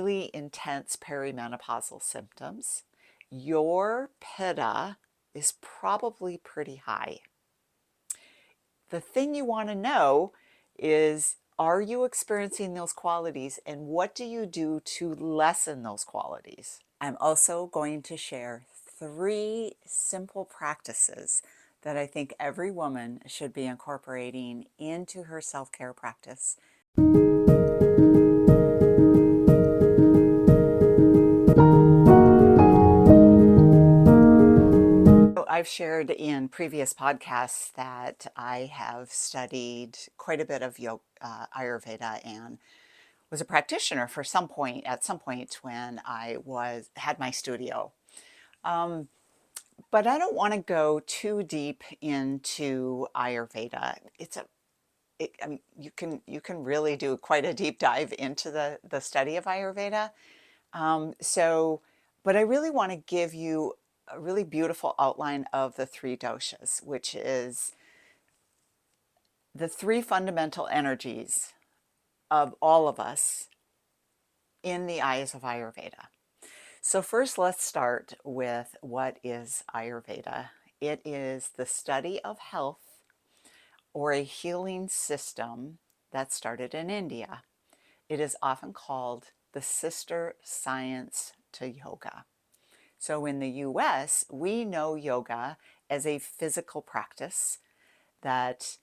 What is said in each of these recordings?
really intense perimenopausal symptoms, your pitta is probably pretty high. The thing you want to know is, are you experiencing those qualities, and what do you do to lessen those qualities? I'm also going to share 3 simple practices that I think every woman should be incorporating into her self-care practice. I've shared in previous podcasts that I have studied quite a bit of Ayurveda and was a practitioner for at some point when I had my studio. But I don't want to go too deep into Ayurveda. I mean, you can really do quite a deep dive into the study of Ayurveda. But I really want to give you a really beautiful outline of the 3 doshas, which is the 3 fundamental energies of all of us in the eyes of Ayurveda. So first, let's start with what is Ayurveda. It is the study of health or a healing system that started in India. It is often called the sister science to yoga. So in the US, we know yoga as a physical practice that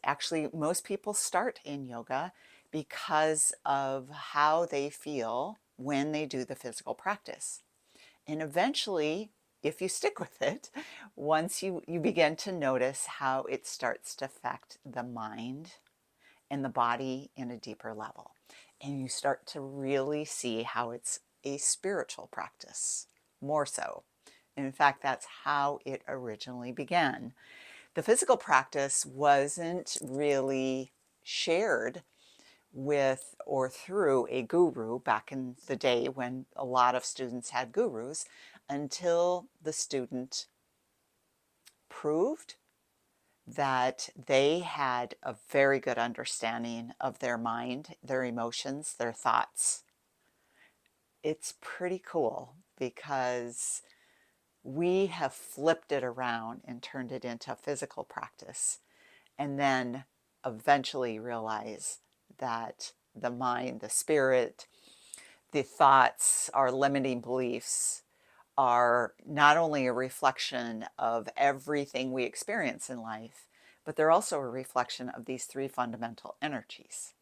actually most people start in yoga because of how they feel when they do the physical practice. And eventually, if you stick with it, once you begin to notice how it starts to affect the mind and the body in a deeper level. And you start to really see how it's a spiritual practice, more so. And in fact, that's how it originally began. The physical practice wasn't really shared with or through a guru back in the day when a lot of students had gurus, until the student proved that they had a very good understanding of their mind, their emotions, their thoughts. It's pretty cool because we have flipped it around and turned it into a physical practice, and then eventually realize that the mind, the spirit, the thoughts, our limiting beliefs are not only a reflection of everything we experience in life, but they're also a reflection of these 3 fundamental energies.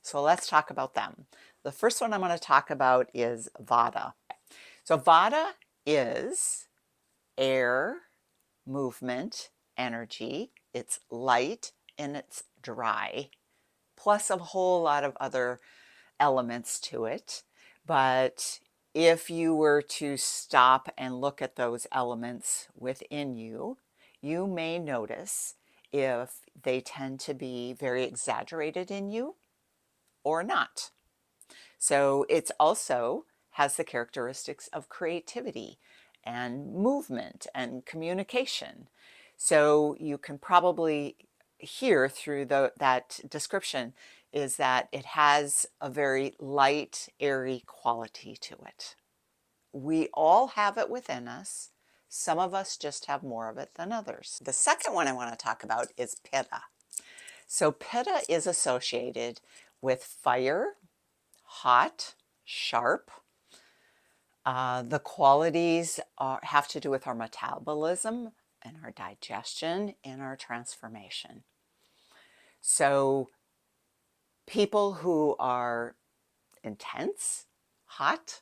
So let's talk about them. The first one I'm going to talk about is Vata. So Vata is air, movement, energy. It's light and it's dry, plus a whole lot of other elements to it. But if you were to stop and look at those elements within you, you may notice if they tend to be very exaggerated in you or not. So it's also has the characteristics of creativity and movement and communication. So you can probably hear through that description is that it has a very light, airy quality to it. We all have it within us. Some of us just have more of it than others. The second one I want to talk about is Pitta. So Pitta is associated with fire, hot, sharp. The qualities have to do with our metabolism and our digestion and our transformation. So people who are intense, hot,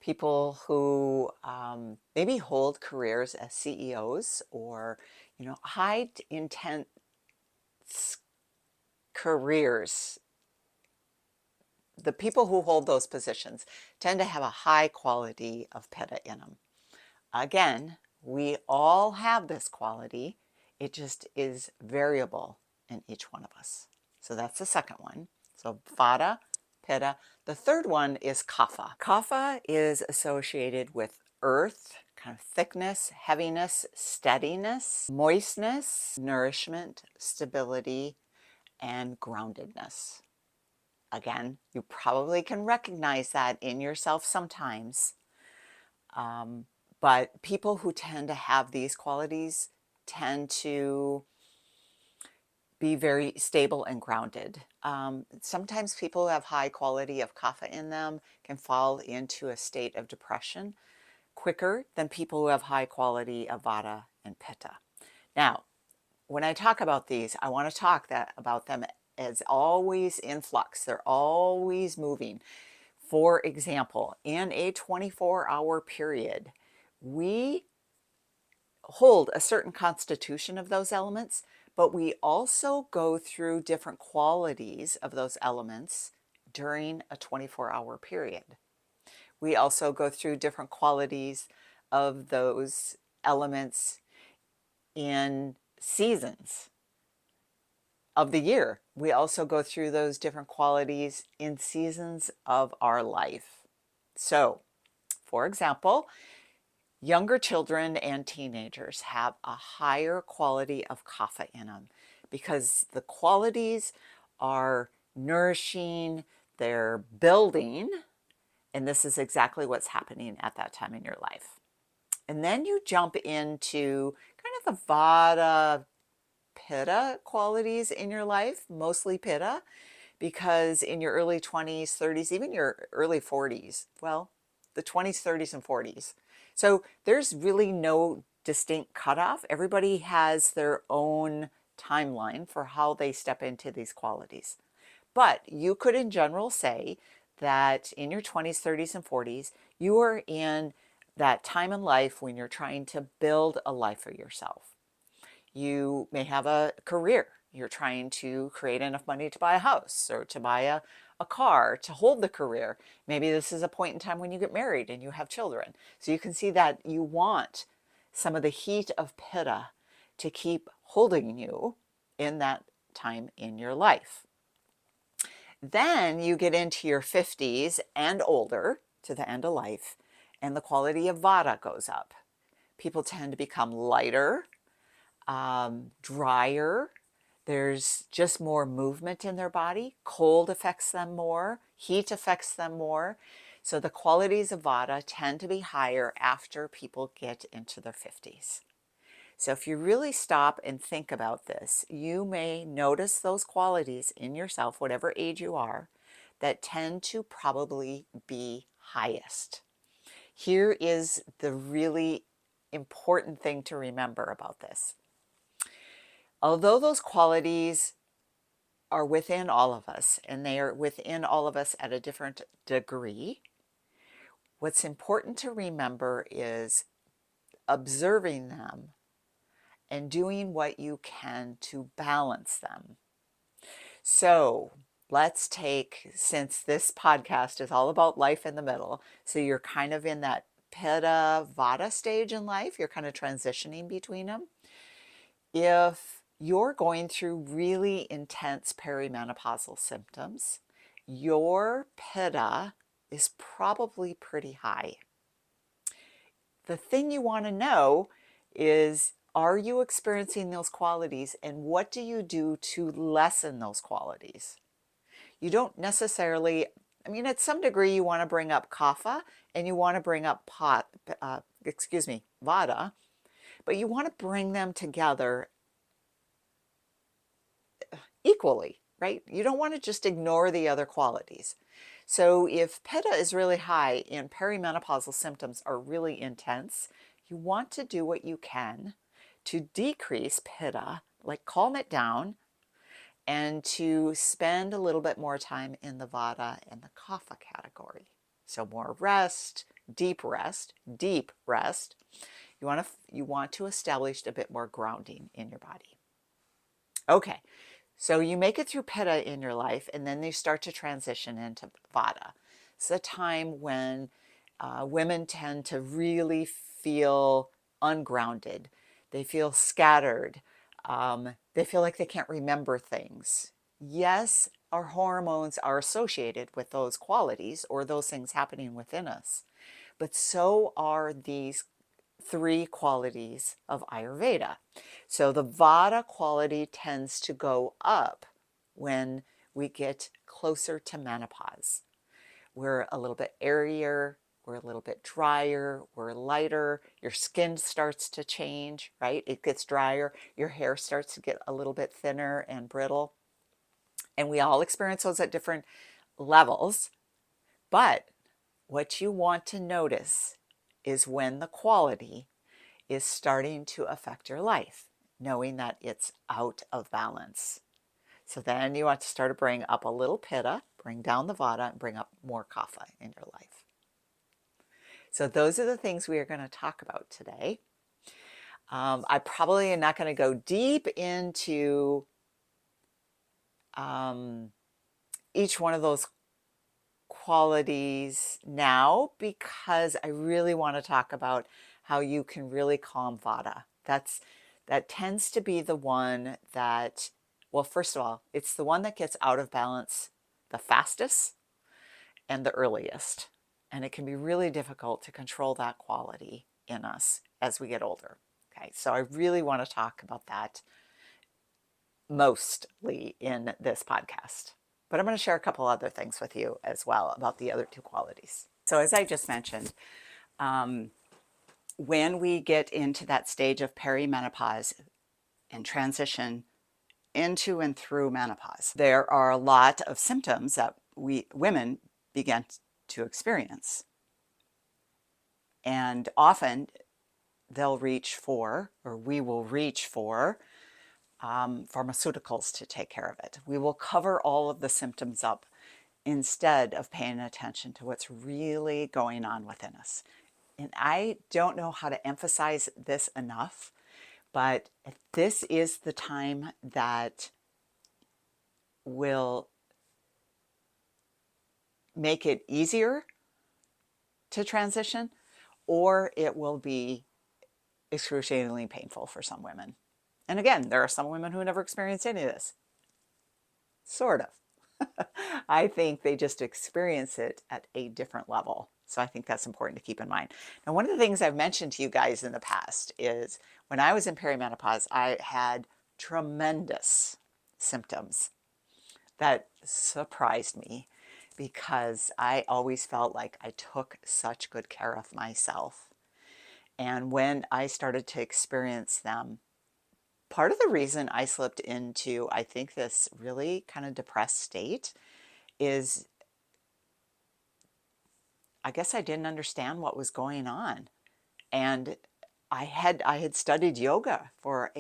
people who maybe hold careers as CEOs or, high intense careers, the people who hold those positions tend to have a high quality of pitta in them. Again, we all have this quality. It just is variable in each one of us. So that's the second one. So Vata, Pitta. The third one is Kapha. Kapha is associated with earth, kind of thickness, heaviness, steadiness, moistness, nourishment, stability, and groundedness. Again, you probably can recognize that in yourself sometimes. But people who tend to have these qualities tend to be very stable and grounded. Sometimes people who have high quality of kapha in them can fall into a state of depression quicker than people who have high quality of vata and pitta. Now, when I talk about these, I want to talk about them as always in flux. They're always moving. For example, in a 24-hour period, we hold a certain constitution of those elements, but we also go through different qualities of those elements during a 24-hour period. We also go through different qualities of those elements in seasons of the year. We also go through those different qualities in seasons of our life. So, for example, younger children and teenagers have a higher quality of kapha in them because the qualities are nourishing, they're building, and this is exactly what's happening at that time in your life. And then you jump into kind of the vata pitta qualities in your life, mostly pitta, because in your early 20s, 30s, even your early 40s, well, the 20s, 30s, and 40s. So there's really no distinct cutoff. Everybody has their own timeline for how they step into these qualities. But you could, in general, say that in your 20s, 30s, and 40s, you are in that time in life when you're trying to build a life for yourself. You may have a career. You're trying to create enough money to buy a house or to buy a car to hold the career. Maybe this is a point in time when you get married and you have children. So you can see that you want some of the heat of pitta to keep holding you in that time in your life. Then you get into your 50s and older to the end of life, and the quality of vata goes up. People tend to become lighter, drier. There's just more movement in their body. Cold affects them more. Heat affects them more. So the qualities of vata tend to be higher after people get into their 50s. So if you really stop and think about this, you may notice those qualities in yourself, whatever age you are, that tend to probably be highest. Here is the really important thing to remember about this. Although those qualities are within all of us, and they are within all of us at a different degree, what's important to remember is observing them and doing what you can to balance them. So let's take, since this podcast is all about life in the middle, so you're kind of in that pitta vata stage in life, you're kind of transitioning between them. If you're going through really intense perimenopausal symptoms, your pitta is probably pretty high. The thing you want to know is, are you experiencing those qualities, and what do you do to lessen those qualities? You don't necessarily, I mean, at some degree you want to bring up kapha and you want to bring up vata, but you want to bring them together equally, right? You don't want to just ignore the other qualities. So if pitta is really high and perimenopausal symptoms are really intense, you want to do what you can to decrease pitta, like calm it down, and to spend a little bit more time in the vata and the kapha category. So more rest, deep rest, deep rest. You want to establish a bit more grounding in your body. Okay, so you make it through pitta in your life, and then you start to transition into vata. It's a time when women tend to really feel ungrounded. They feel scattered. They feel like they can't remember things. Yes, our hormones are associated with those qualities or those things happening within us, but so are these three qualities of Ayurveda. So the vata quality tends to go up when we get closer to menopause. We're a little bit airier, we're a little bit drier, we're lighter, your skin starts to change, right? It gets drier, your hair starts to get a little bit thinner and brittle. And we all experience those at different levels. But what you want to notice is when the quality is starting to affect your life, knowing that it's out of balance. So then you want to start to bring up a little pitta, bring down the vata, and bring up more kapha in your life. So those are the things we are going to talk about today. I probably am not going to go deep into each one of those qualities now because I really want to talk about how you can really calm vata. That tends to be the one that, well, first of all, it's the one that gets out of balance the fastest and the earliest. And it can be really difficult to control that quality in us as we get older. Okay, so I really want to talk about that mostly in this podcast. But I'm going to share a couple other things with you as well about the other two qualities. So as I just mentioned, when we get into that stage of perimenopause and transition into and through menopause, there are a lot of symptoms that we women begin to experience. And often they'll reach for, or we will reach for, pharmaceuticals to take care of it. We will cover all of the symptoms up instead of paying attention to what's really going on within us. And I don't know how to emphasize this enough, but this is the time that will make it easier to transition, or it will be excruciatingly painful for some women. And again, there are some women who never experienced any of this. Sort of. I think they just experience it at a different level. So I think that's important to keep in mind. Now, one of the things I've mentioned to you guys in the past is when I was in perimenopause, I had tremendous symptoms that surprised me because I always felt like I took such good care of myself. And when I started to experience them, part of the reason I slipped into, I think, this really kind of depressed state is I guess I didn't understand what was going on. And I had studied yoga for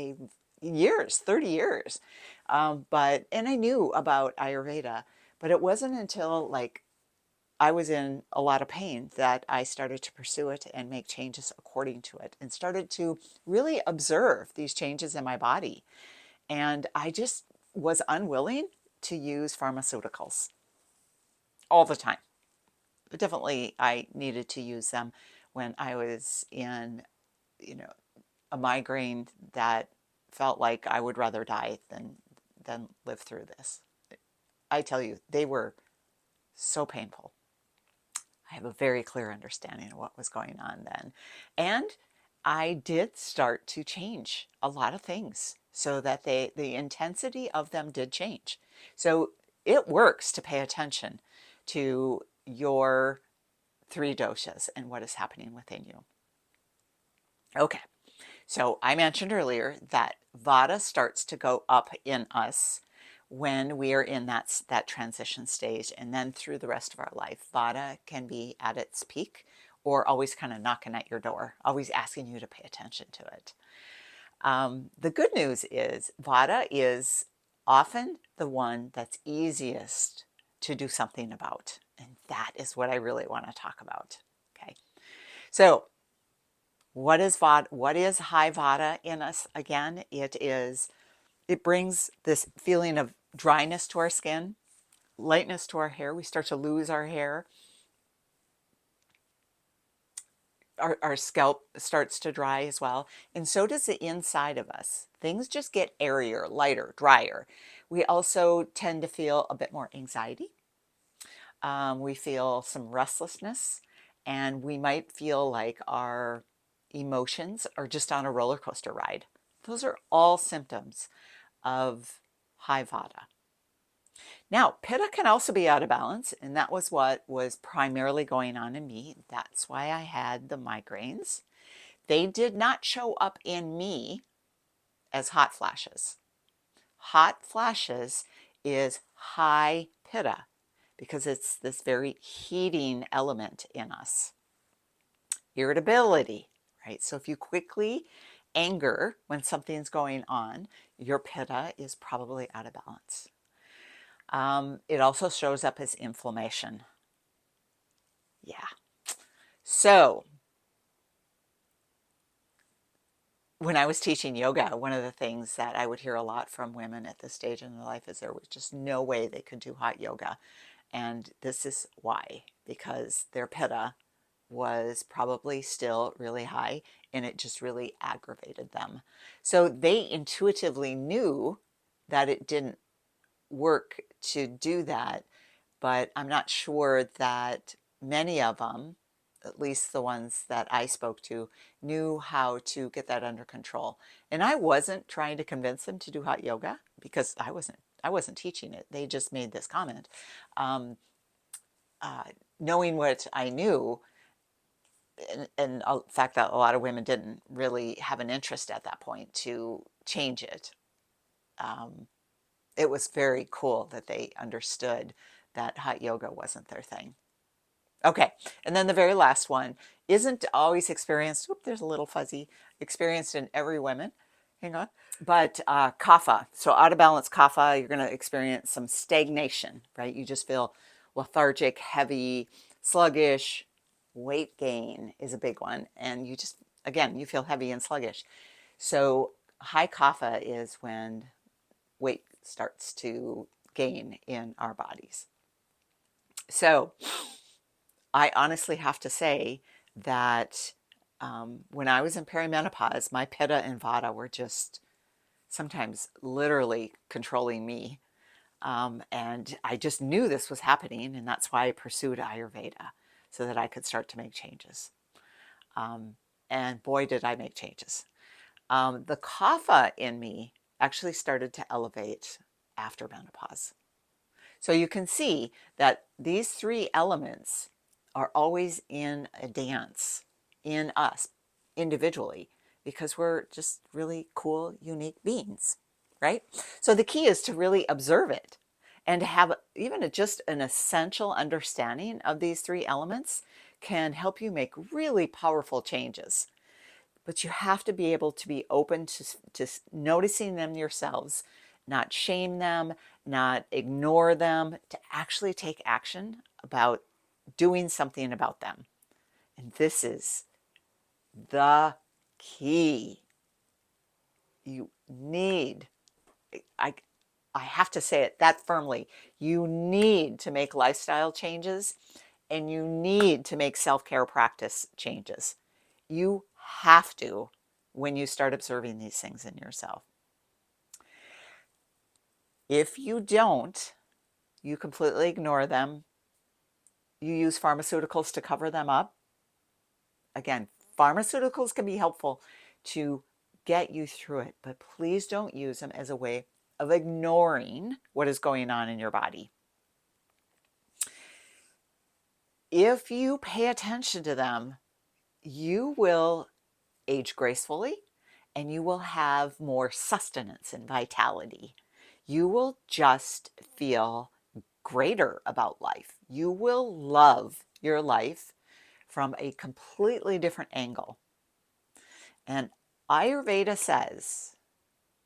years, 30 years. And I knew about Ayurveda, but it wasn't until like I was in a lot of pain that I started to pursue it and make changes according to it and started to really observe these changes in my body. And I just was unwilling to use pharmaceuticals all the time. Definitely, I needed to use them when I was in, a migraine that felt like I would rather die than live through this. I tell you, they were so painful. I have a very clear understanding of what was going on then. And I did start to change a lot of things so that the intensity of them did change. So it works to pay attention to your three doshas and what is happening within you. Okay, so I mentioned earlier that vata starts to go up in us when we are in that transition stage, and then through the rest of our life. Vata can be at its peak or always kind of knocking at your door, always asking you to pay attention to it. The good news is vata is often the one that's easiest to do something about. And that is what I really want to talk about. Okay. So what is vata? What is high vata in us? Again, it brings this feeling of dryness to our skin, lightness to our hair. We start to lose our hair. Our scalp starts to dry as well. And so does the inside of us. Things just get airier, lighter, drier. We also tend to feel a bit more anxiety. We feel some restlessness, and we might feel like our emotions are just on a roller coaster ride. Those are all symptoms of high vata. Now, pitta can also be out of balance, and that was what was primarily going on in me. That's why I had the migraines. They did not show up in me as hot flashes. Hot flashes is high pitta because it's this very heating element in us. Irritability, right? So if you quickly anger when something's going on, your pitta is probably out of balance. It also shows up as inflammation. Yeah. So when I was teaching yoga, one of the things that I would hear a lot from women at this stage in their life is there was just no way they could do hot yoga. And this is why, because their pitta was probably still really high and it just really aggravated them. So they intuitively knew that it didn't work to do that, but I'm not sure that many of them, at least the ones that I spoke to, knew how to get that under control. And I wasn't trying to convince them to do hot yoga because I wasn't teaching it. They just made this comment. Um, Knowing what I knew, and the fact that a lot of women didn't really have an interest at that point to change it, um, it was very cool that they understood that hot yoga wasn't their thing. Okay, and then the very last one isn't always experienced. Oop, there's a little fuzzy. Experienced in every woman. Hang on. But kapha. So out of balance kapha, you're going to experience some stagnation, right? You just feel lethargic, heavy, sluggish. Weight gain is a big one, and you just, again, you feel heavy and sluggish. So high kapha is when weight starts to gain in our bodies. So I honestly have to say that when I was in perimenopause, my pitta and vata were just sometimes literally controlling me. And I just knew this was happening, and that's why I pursued Ayurveda so that I could start to make changes. Um, and boy, did I make changes. The kapha in me actually started to elevate after menopause. So you can see that these three elements are always in a dance in us individually because we're just really cool, unique beings, right? So the key is to really observe it and to have even just an essential understanding of these three elements can help you make really powerful changes. But you have to be able to be open to noticing them yourselves, not shame them, not ignore them, to actually take action about doing something about them. And this is the key. You need, I, I have to say it that firmly, you need to make lifestyle changes and you need to make self-care practice changes. You have to when you start observing these things in yourself. If you don't, you completely ignore them. You use pharmaceuticals to cover them up. Again, pharmaceuticals can be helpful to get you through it, but please don't use them as a way of ignoring what is going on in your body. If you pay attention to them, you will age gracefully and you will have more sustenance and vitality. You will just feel greater about life. You will love your life from a completely different angle. And Ayurveda says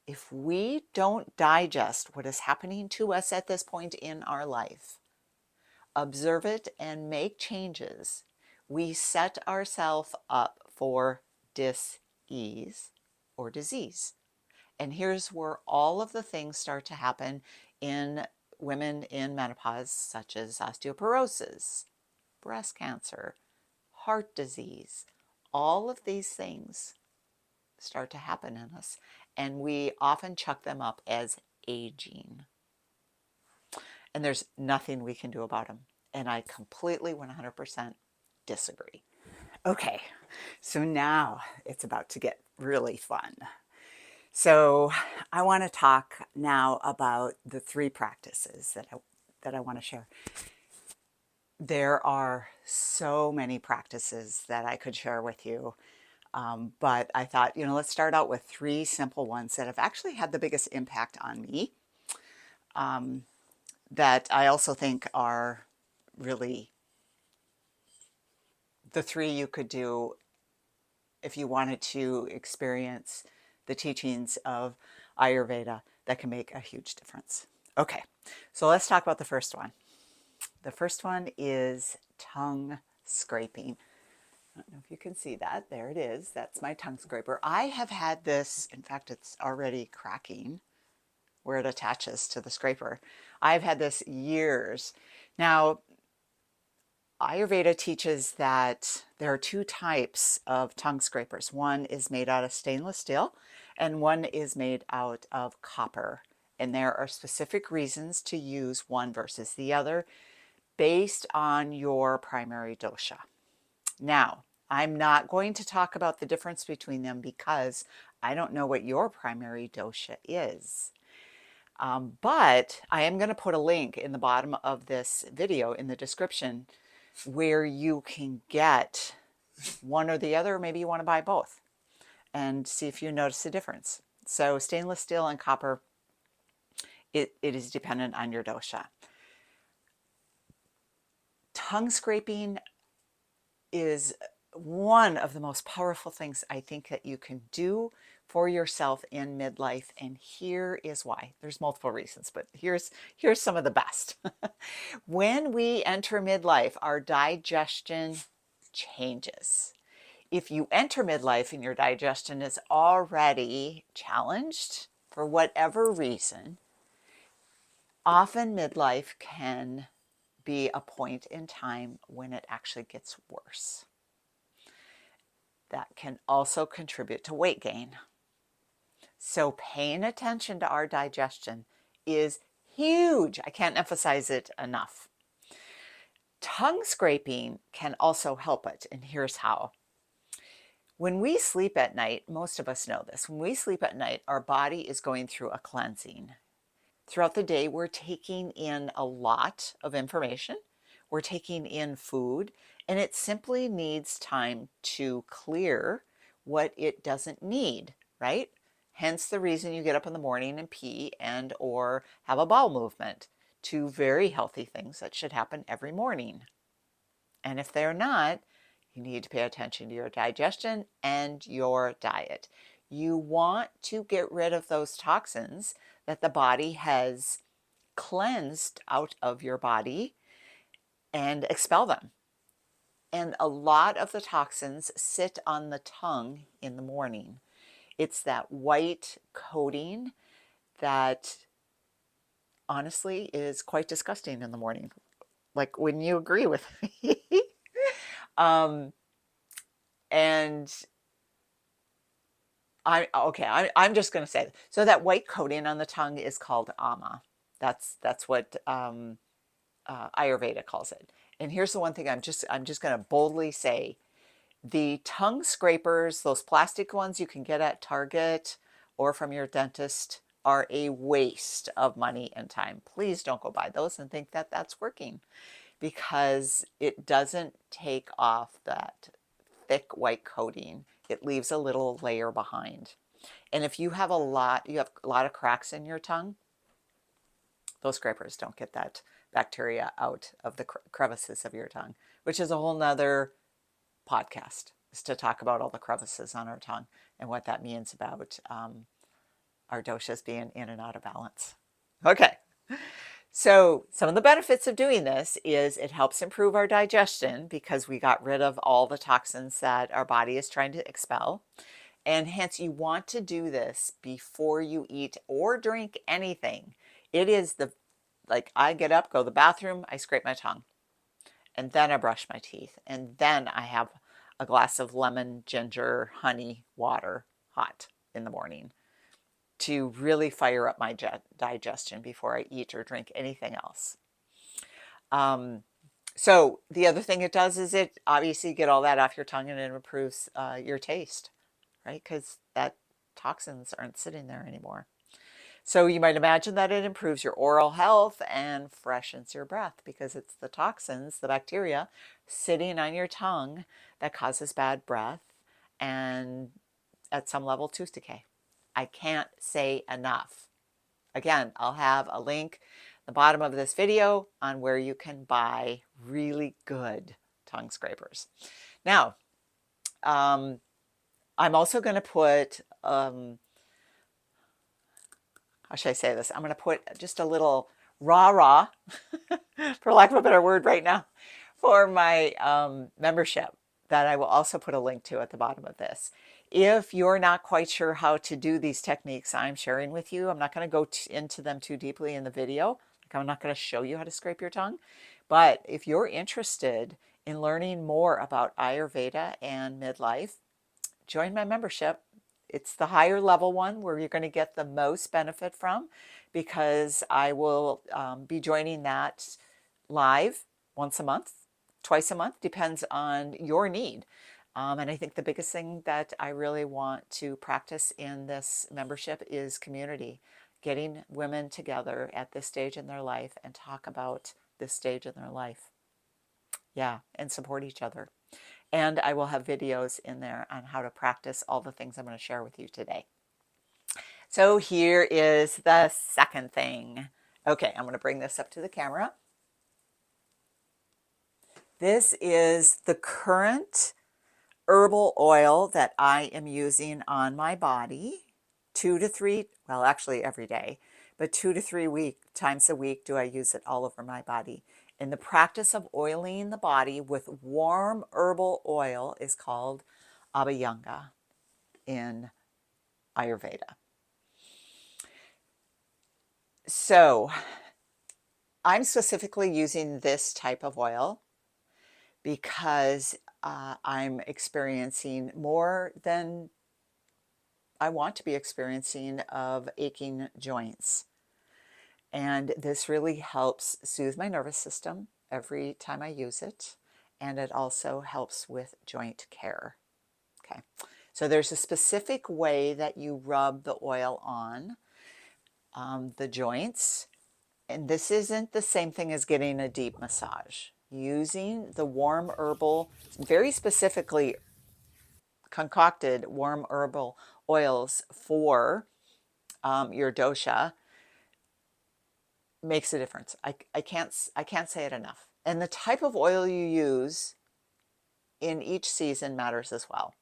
if we don't digest what is happening to us at this point in our life, observe it and make changes, we set ourselves up for dis-ease or disease. And here's where all of the things start to happen in women in menopause, such as osteoporosis, breast cancer, heart disease. All of these things start to happen in us, and we often chuck them up as aging. And there's nothing we can do about them. And I completely 100% disagree. Okay, so now it's about to get really fun. So I want to talk now about the three practices that that I want to share. There are so many practices that I could share with you. But I thought, let's start out with three simple ones that have actually had the biggest impact on me, that I also think are really the three you could do if you wanted to experience the teachings of Ayurveda that can make a huge difference. Okay, so let's talk about the first one. The first one is tongue scraping. I don't know if you can see that. There it is. That's my tongue scraper. I have had this, in fact, it's already cracking where it attaches to the scraper. I've had this years. Now, Ayurveda teaches that there are two types of tongue scrapers. One is made out of stainless steel and one is made out of copper. And there are specific reasons to use one versus the other based on your primary dosha. Now, I'm not going to talk about the difference between them because I don't know what your primary dosha is. But I am going to put a link in the bottom of this video in the description where you can get one or the other. Maybe you want to buy both and see if you notice the difference. So stainless steel and copper, it is dependent on your dosha. Tongue scraping is one of the most powerful things I think that you can do for yourself in midlife, and here is why. There's multiple reasons, but here's some of the best. When we enter midlife, our digestion changes. If you enter midlife and your digestion is already challenged for whatever reason, often midlife can be a point in time when it actually gets worse. That can also contribute to weight gain. So paying attention to our digestion is huge. I can't emphasize it enough. Tongue scraping can also help it, and here's how. When we sleep at night, most of us know this, when we sleep at night, our body is going through a cleansing. Throughout the day, we're taking in a lot of information. We're taking in food, and it simply needs time to clear what it doesn't need, right? Hence the reason you get up in the morning and pee and or have a bowel movement. Two very healthy things that should happen every morning. And if they're not, you need to pay attention to your digestion and your diet. You want to get rid of those toxins that the body has cleansed out of your body and expel them. And a lot of the toxins sit on the tongue in the morning. It's that white coating that honestly is quite disgusting in the morning. Like, wouldn't you agree with me? And I'm just going to say, so that white coating on the tongue is called ama. That's what Ayurveda calls it. And here's the one thing I'm just going to boldly say: the tongue scrapers, those plastic ones you can get at Target or from your dentist, are a waste of money and time. Please don't go buy those and think that that's working, because it doesn't take off that thick white coating. It leaves a little layer behind. And if you have a lot of cracks in your tongue, those scrapers don't get that bacteria out of the crevices of your tongue, which is a whole nother podcast, is to talk about all the crevices on our tongue and what that means about our doshas being in and out of balance. Okay. So some of the benefits of doing this is it helps improve our digestion because we got rid of all the toxins that our body is trying to expel. And hence you want to do this before you eat or drink anything. It is like I get up, go to the bathroom, I scrape my tongue, and then I brush my teeth. And then I have a glass of lemon, ginger, honey, water, hot in the morning, to really fire up my digestion before I eat or drink anything else. So the other thing it does is it obviously get all that off your tongue, and it improves your taste, right? Because that toxins aren't sitting there anymore. So you might imagine that it improves your oral health and freshens your breath because it's the toxins, the bacteria sitting on your tongue that causes bad breath and at some level tooth decay. I can't say enough. Again, I'll have a link at the bottom of this video on where you can buy really good tongue scrapers. Now, I'm also going to put how should I say this? I'm going to put just a little rah-rah, for lack of a better word right now, for my membership that I will also put a link to at the bottom of this. If you're not quite sure how to do these techniques I'm sharing with you, I'm not going to go into them too deeply in the video. Like I'm not going to show you how to scrape your tongue. But if you're interested in learning more about Ayurveda and midlife, join my membership. It's the higher level one where you're going to get the most benefit from because I will be joining that live once a month, twice a month, depends on your need. And I think the biggest thing that I really want to practice in this membership is community, getting women together at this stage in their life and talk about this stage in their life. Yeah, and support each other. And I will have videos in there on how to practice all the things I'm going to share with you today. So here is the second thing. Okay, I'm going to bring this up to the camera. This is the current herbal oil that I am using on my body 2 to 3, well, actually every day, but 2 to 3 times a week do I use it all over my body. And the practice of oiling the body with warm herbal oil is called Abhyanga in Ayurveda. So I'm specifically using this type of oil because I'm experiencing more than I want to be experiencing of aching joints. And this really helps soothe my nervous system every time I use it. And it also helps with joint care. Okay, so there's a specific way that you rub the oil on the joints. And this isn't the same thing as getting a deep massage. Using the warm herbal, very specifically concocted warm herbal oils for your dosha makes a difference. I can't say it enough. And the type of oil you use in each season matters as well.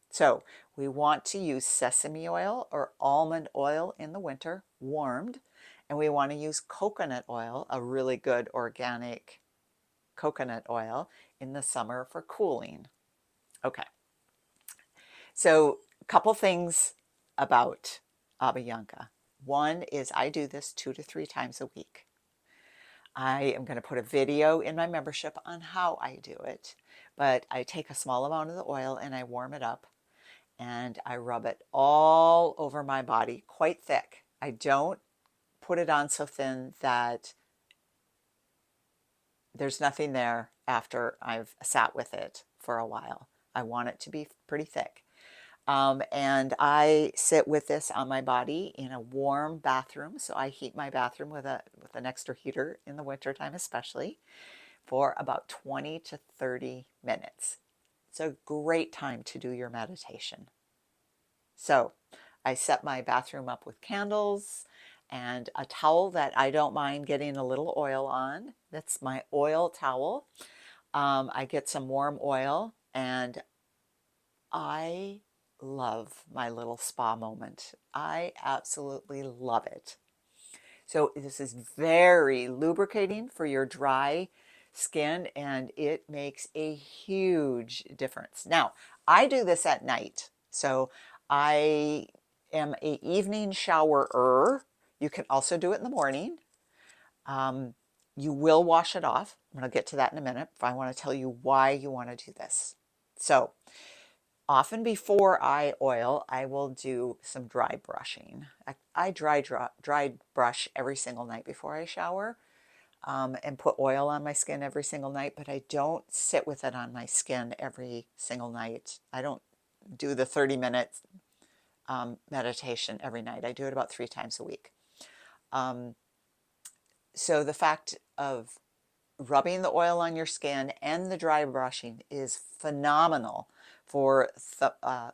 So we want to use sesame oil or almond oil in the winter, warmed, and we want to use coconut oil, a really good organic coconut oil, in the summer for cooling. Okay, so a couple things about Abhyanga. One is I do this 2 to 3 times a week. I am going to put a video in my membership on how I do it, but I take a small amount of the oil and I warm it up and I rub it all over my body, quite thick. I don't put it on so thin that there's nothing there after I've sat with it for a while. I want it to be pretty thick. And I sit with this on my body in a warm bathroom. So I heat my bathroom with an extra heater in the wintertime especially for about 20 to 30 minutes. It's a great time to do your meditation. So I set my bathroom up with candles and a towel that I don't mind getting a little oil on. That's my oil towel. I get some warm oil and I love my little spa moment. I absolutely love it. So this is very lubricating for your dry skin and it makes a huge difference. Now, I do this at night. So I am a evening showerer. You can also do it in the morning. You will wash it off. I'm going to get to that in a minute. If I want to tell you why you want to do this. So often before I oil, I will do some dry brushing. I dry brush every single night before I shower and put oil on my skin every single night, but I don't sit with it on my skin every single night. I don't do the 30 minutes meditation every night. I do it about 3 times a week. Um, so the fact of rubbing the oil on your skin and the dry brushing is phenomenal for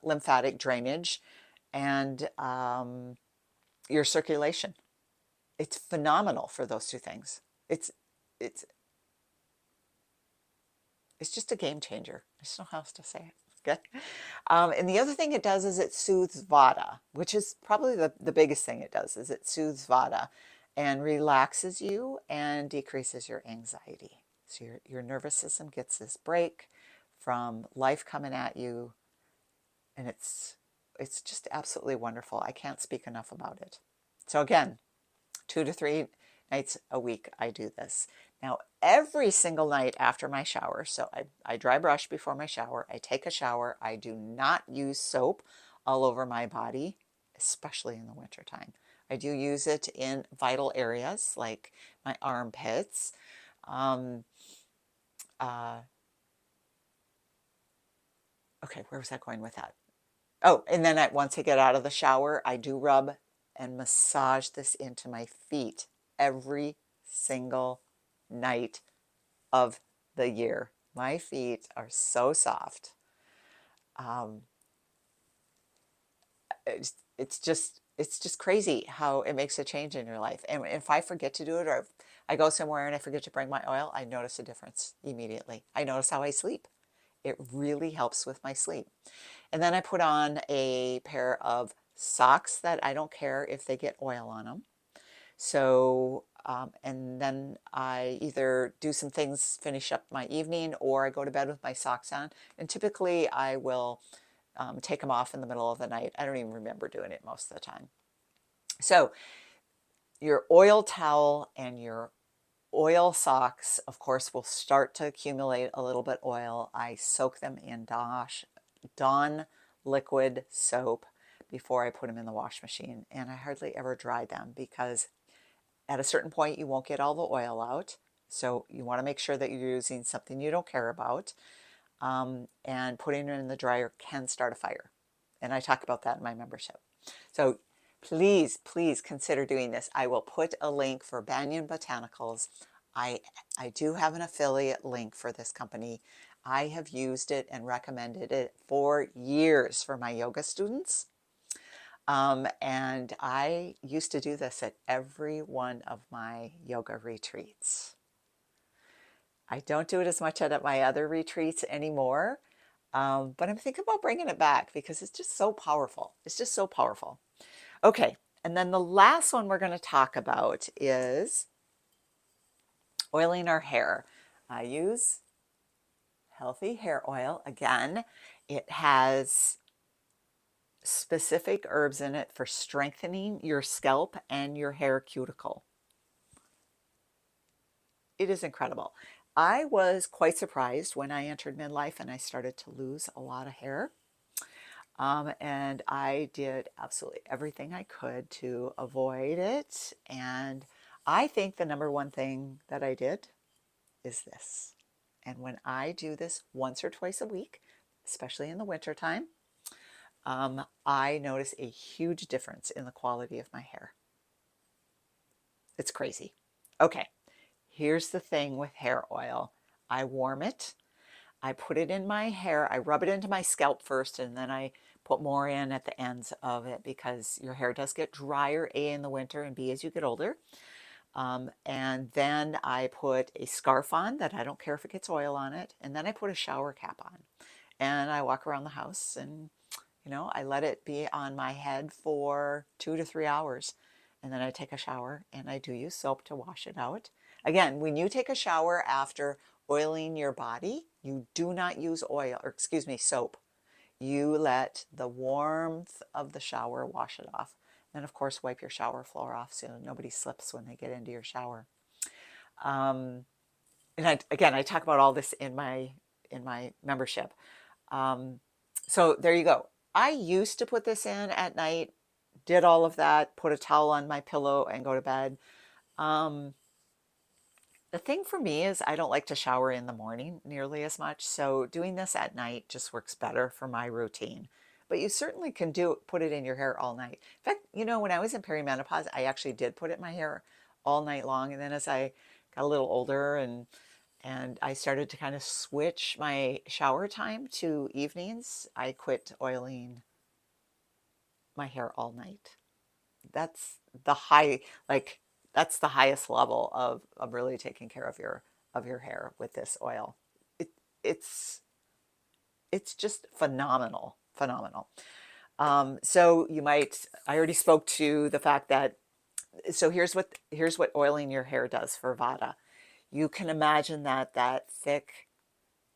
lymphatic drainage and your circulation. It's phenomenal for those two things. It's it's it's just a game changer. I just don't know how else to say it. Good. And the other thing it does is it soothes vata, which is probably the biggest thing it does is it soothes vata and relaxes you and decreases your anxiety. So your nervous system gets this break from life coming at you, and it's just absolutely wonderful. I can't speak enough about it. So again, 2 to 3 nights a week I do this. Now, every single night after my shower, so I dry brush before my shower, I take a shower, I do not use soap all over my body, especially in the wintertime. I do use it in vital areas like my armpits. Um, uh, okay, where was I going with that? Oh, and then once I get out of the shower, I do rub and massage this into my feet every single night of the year. My feet are so soft. Um, it's just crazy how it makes a change in your life. And if I forget to do it, or if I go somewhere and I forget to bring my oil, I notice a difference immediately. I notice how I sleep. It really helps with my sleep. And then I put on a pair of socks that I don't care if they get oil on them. So, and then I either do some things, finish up my evening, or I go to bed with my socks on. And typically I will take them off in the middle of the night. I don't even remember doing it most of the time. So your oil towel and your oil socks, of course, will start to accumulate a little bit oil. I soak them in Dawn liquid soap before I put them in the wash machine, and I hardly ever dry them because at a certain point you won't get all the oil out. So you want to make sure that you're using something you don't care about, and putting it in the dryer can start a fire. And I talk about that in my membership. So please, please consider doing this. I will put a link for Banyan Botanicals. I, I do have an affiliate link for this company. I have used it and recommended it for years for my yoga students. And I used to do this at every one of my yoga retreats. I don't do it as much at my other retreats anymore, but I'm thinking about bringing it back because it's just so powerful. It's just so powerful. Okay, and then the last one we're going to talk about is oiling our hair. I use healthy hair oil. Again, it has specific herbs in it for strengthening your scalp and your hair cuticle. It is incredible. I was quite surprised when I entered midlife and I started to lose a lot of hair. And I did absolutely everything I could to avoid it. And I think the number one thing that I did is this. And when I do this once or twice a week, especially in the wintertime, I notice a huge difference in the quality of my hair. It's crazy. Okay, here's the thing with hair oil. I warm it. I put it in my hair. I rub it into my scalp first, and then I put more in at the ends of it because your hair does get drier, A, in the winter, and B, as you get older. And then I put a scarf on that I don't care if it gets oil on it. And then I put a shower cap on. And I walk around the house and, I let it be on my head for 2 to 3 hours. And then I take a shower and I do use soap to wash it out. Again, when you take a shower after oiling your body, you do not use oil, or excuse me, soap. You let the warmth of the shower wash it off. Then, of course, wipe your shower floor off so nobody slips when they get into your shower. Um, and again, I talk about all this in my membership. Um, so there you go. I used to put this in at night, did all of that, put a towel on my pillow and go to bed. Um, the thing for me is I don't like to shower in the morning nearly as much. So doing this at night just works better for my routine. but you certainly can put it in your hair all night. In fact, when I was in perimenopause, I actually did put it in my hair all night long. And then as I got a little older and I started to kind of switch my shower time to evenings, I quit oiling my hair all night. That's the high, like that's the highest level of really taking care of your hair with this oil. It it's it's just phenomenal, phenomenal. So I already spoke to the fact that, so here's what oiling your hair does for Vata. You can imagine that thick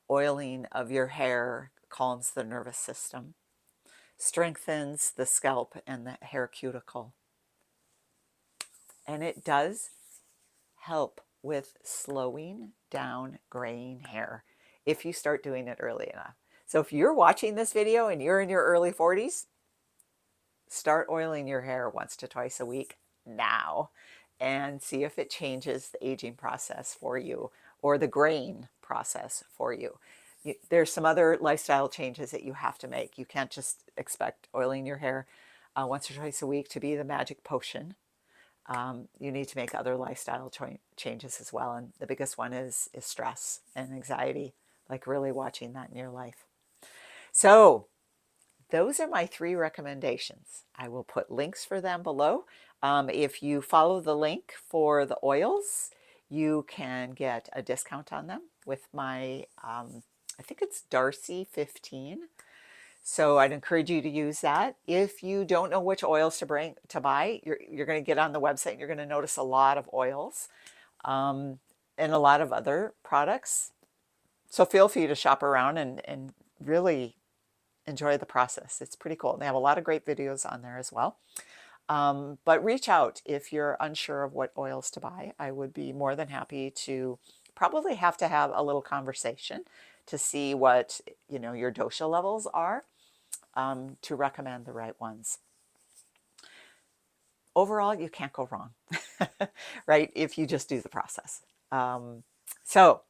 oiling of your hair calms the nervous system, strengthens the scalp and the hair cuticle, and it does help with slowing down graying hair if you start doing it early enough. So if you're watching this video and you're in your early 40s, start oiling your hair once to twice a week now and see if it changes the aging process for you or the graying process for you. There's some other lifestyle changes that you have to make. You can't just expect oiling your hair once or twice a week to be the magic potion. You need to make other lifestyle changes as well. And the biggest one is stress and anxiety, like really watching that in your life. So those are my 3 recommendations. I will put links for them below. If you follow the link for the oils, you can get a discount on them with my, I think it's Darcy 15. So I'd encourage you to use that. If you don't know which oils to buy, you're going to get on the website and you're going to notice a lot of oils and a lot of other products. So feel free to shop around and really enjoy the process. It's pretty cool. They have a lot of great videos on there as well. But reach out if you're unsure of what oils to buy. I would be more than happy to probably have to have a little conversation to see what your dosha levels are to recommend the right ones. Overall, you can't go wrong, right? If you just do the process. So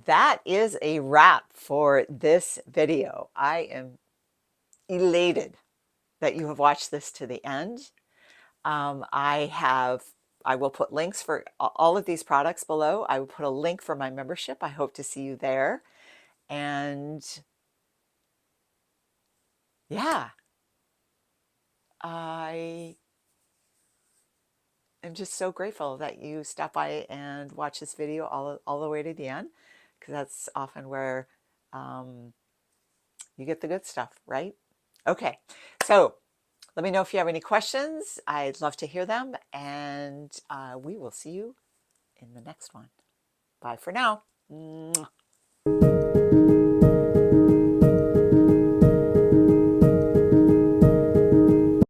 that is a wrap for this video. I am elated that you have watched this to the end. I will put links for all of these products below. I will put a link for my membership. I hope to see you there. And yeah, I am just so grateful that you stop by and watch this video all the way to the end, because that's often where you get the good stuff, right? Okay, so let me know if you have any questions. I'd love to hear them, and we will see you in the next one. Bye for now. Mwah.